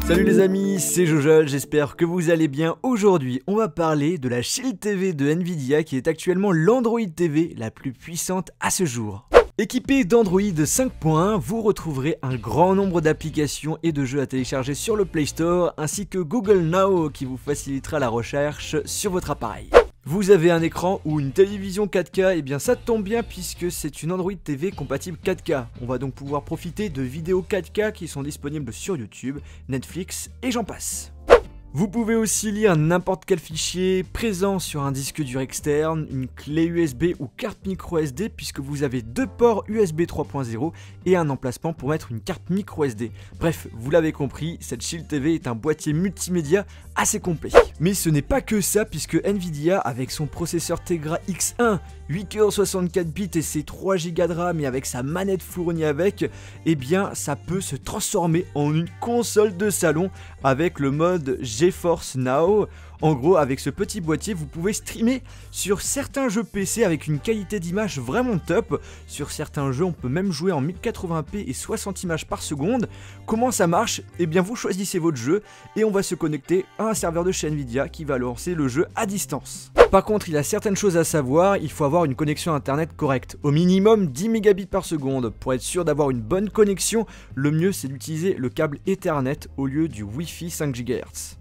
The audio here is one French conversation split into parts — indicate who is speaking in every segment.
Speaker 1: Salut les amis, c'est Jojol, j'espère que vous allez bien. Aujourd'hui, on va parler de la Shield TV de Nvidia qui est actuellement l'Android TV la plus puissante à ce jour. Équipé d'Android 5.1, vous retrouverez un grand nombre d'applications et de jeux à télécharger sur le Play Store ainsi que Google Now qui vous facilitera la recherche sur votre appareil. Vous avez un écran ou une télévision 4K, et bien ça tombe bien puisque c'est une Android TV compatible 4K. On va donc pouvoir profiter de vidéos 4K qui sont disponibles sur YouTube, Netflix et j'en passe. Vous pouvez aussi lire n'importe quel fichier présent sur un disque dur externe, une clé USB ou carte micro SD puisque vous avez deux ports USB 3.0 et un emplacement pour mettre une carte micro SD. Bref, vous l'avez compris, cette Shield TV est un boîtier multimédia assez complet. Mais ce n'est pas que ça puisque Nvidia avec son processeur Tegra X1, 8 cœurs 64 bits et ses 3 Go de RAM et avec sa manette fournie avec, eh bien ça peut se transformer en une console de salon avec le mode GeForce Now. En gros, avec ce petit boîtier, vous pouvez streamer sur certains jeux PC avec une qualité d'image vraiment top. Sur certains jeux, on peut même jouer en 1080p et 60 images par seconde. Comment ça marche? Eh bien, vous choisissez votre jeu et on va se connecter à un serveur de chez Nvidia qui va lancer le jeu à distance. Par contre, il y a certaines choses à savoir, il faut avoir une connexion internet correcte, au minimum 10 mégabits par seconde. Pour être sûr d'avoir une bonne connexion, le mieux c'est d'utiliser le câble Ethernet au lieu du Wi-Fi 5 GHz.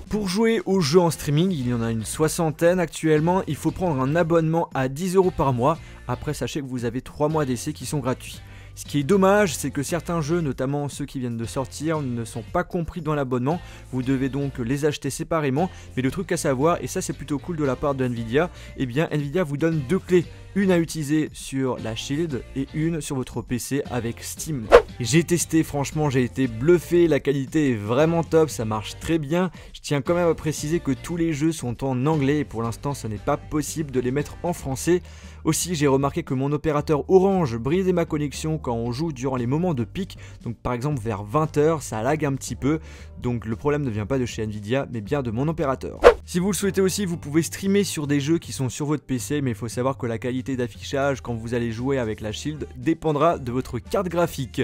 Speaker 1: Pour jouer aux jeux en streaming, il y en a une soixantaine actuellement, il faut prendre un abonnement à 10 € par mois. Après, sachez que vous avez 3 mois d'essai qui sont gratuits. Ce qui est dommage, c'est que certains jeux, notamment ceux qui viennent de sortir, ne sont pas compris dans l'abonnement. Vous devez donc les acheter séparément. Mais le truc à savoir, et ça c'est plutôt cool de la part de Nvidia, eh bien Nvidia vous donne deux clés. Une à utiliser sur la Shield et une sur votre PC avec Steam. J'ai testé, franchement j'ai été bluffé, la qualité est vraiment top, ça marche très bien. Je tiens quand même à préciser que tous les jeux sont en anglais et pour l'instant ce n'est pas possible de les mettre en français. Aussi j'ai remarqué que mon opérateur Orange brisait ma connexion quand on joue durant les moments de pic. Donc par exemple vers 20 h ça lag un petit peu. Donc le problème ne vient pas de chez Nvidia mais bien de mon opérateur. Si vous le souhaitez aussi, vous pouvez streamer sur des jeux qui sont sur votre PC, mais il faut savoir que la qualité d'affichage quand vous allez jouer avec la Shield dépendra de votre carte graphique.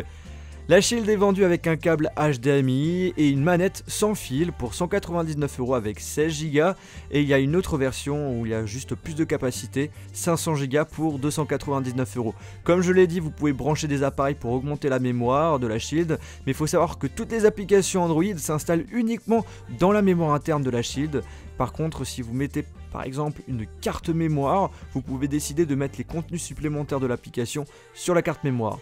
Speaker 1: La Shield est vendue avec un câble HDMI et une manette sans fil pour 199 € avec 16 Go et il y a une autre version où il y a juste plus de capacité, 500 Go pour 299 €. Comme je l'ai dit, vous pouvez brancher des appareils pour augmenter la mémoire de la Shield, mais il faut savoir que toutes les applications Android s'installent uniquement dans la mémoire interne de la Shield. Par contre, si vous mettez par exemple une carte mémoire, vous pouvez décider de mettre les contenus supplémentaires de l'application sur la carte mémoire.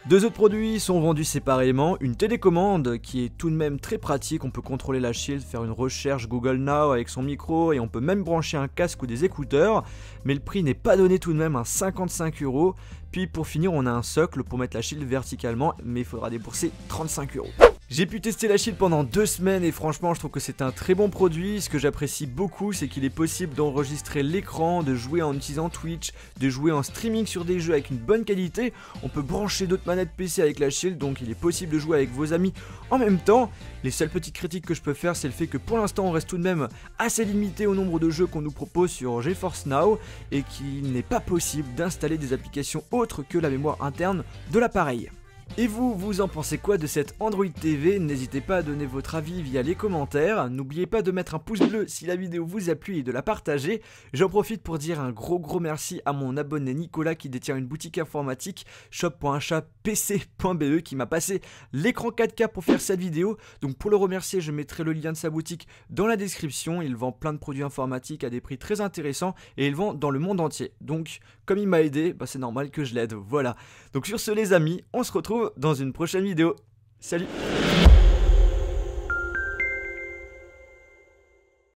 Speaker 1: Deux autres produits sont vendus séparément, une télécommande qui est tout de même très pratique, on peut contrôler la Shield, faire une recherche Google Now avec son micro et on peut même brancher un casque ou des écouteurs, mais le prix n'est pas donné tout de même à 55 €. Puis pour finir on a un socle pour mettre la Shield verticalement, mais il faudra débourser 35 €. J'ai pu tester la Shield pendant 2 semaines et franchement je trouve que c'est un très bon produit. Ce que j'apprécie beaucoup c'est qu'il est possible d'enregistrer l'écran, de jouer en utilisant Twitch, de jouer en streaming sur des jeux avec une bonne qualité. On peut brancher d'autres manettes PC avec la Shield donc il est possible de jouer avec vos amis en même temps. Les seules petites critiques que je peux faire c'est le fait que pour l'instant on reste tout de même assez limité au nombre de jeux qu'on nous propose sur GeForce Now et qu'il n'est pas possible d'installer des applications autres que la mémoire interne de l'appareil. Et vous, vous en pensez quoi de cette Android TV? N'hésitez pas à donner votre avis via les commentaires. N'oubliez pas de mettre un pouce bleu si la vidéo vous a plu et de la partager. J'en profite pour dire un gros merci à mon abonné Nicolas qui détient une boutique informatique shop.achatpc.be qui m'a passé l'écran 4K pour faire cette vidéo. Donc pour le remercier, je mettrai le lien de sa boutique dans la description. Il vend plein de produits informatiques à des prix très intéressants et il vend dans le monde entier. Donc comme il m'a aidé, c'est normal que je l'aide. Voilà. Donc sur ce les amis, on se retrouve dans une prochaine vidéo. Salut!